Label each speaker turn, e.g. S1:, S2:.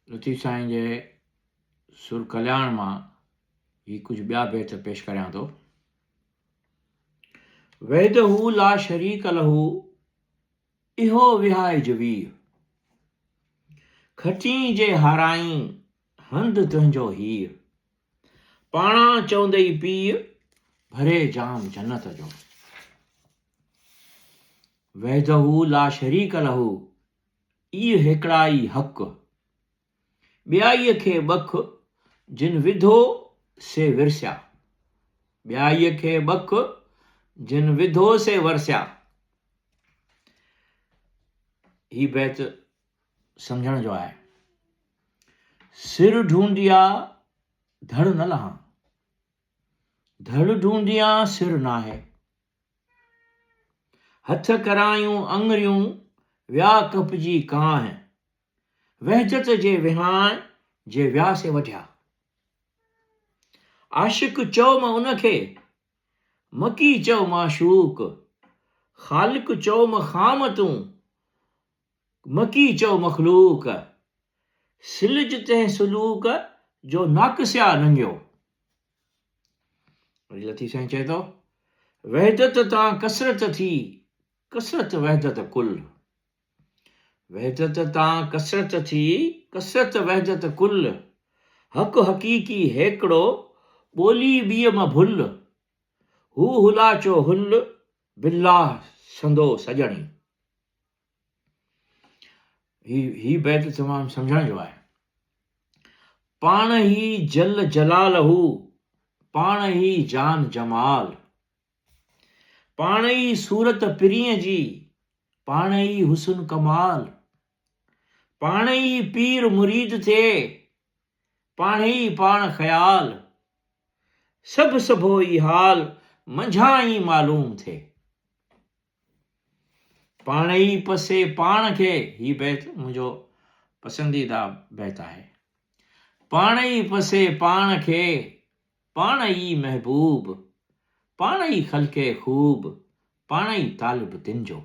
S1: लतीफ़ साईं जे सुर कल्याण मां ही कुझु ॿिया बैत पेश करियां थो। वहदहू ला शरीक लहू इहो विहाइज वीर, खटी जे हाराई हंधि तुंहिंजो हीर, पाणा चवंदई पीर भरे जाम जन्नत जो। वहदहू ला शरीक लहू इहो हिकिड़ा ई हक़, ॿियाईअ खे बख जिन विधो से विरसिया, ॿियाईअ खे बख जिन विधो से वरसिया। ही बैत सम्झण जो आहे। सिर ढूंढिया धड़ न लहां, धड़ ढूंढिया सिर नाहे, हथ करायूं अंगरियूं विया कपजी कांह, वहजत जे विहाण जे विया से वढिया। आशिक चओ मां उनखे, मकी चओ माशूक, ख़ालिक चओ मखाम तूं, मकी चओ मखलूक, सिलज तंहिं सलूक जो नाक़सिया नंगियो। वरी लतीफ़ साईं चए थो, वहदत तां कसरत थी, कसरत वहदत कुल, वहदत तां कसरत थी, कसरत वहदत कुल, हक़ हक़ीक़ी हेकड़ो ॿोली ॿीअ मां भुल, हू हुलाचो हुल बिल्लाह संदो सजणी। ही बैत तमामु सम्झण जो आहे। पाण ही जल जलालहू, पाण ही जान जमाल, पाण ही सूरत पिरीअ जी, पाण ही हुस्न कमाल, पाण ही पीर मुरीद थिए, पाण ही पाण ख़याल, सभु सभो ई हाल मंझां ई मालूम थे। पाण ई पसे पाण खे, ही बैत मुंहिंजो पसंदीदा बैत आहे। पाण ई पसे पाण खे, पाण ई महबूब, पाण ई ख़ल्क़े ख़ूब, पाण ई तालिब दिन जो।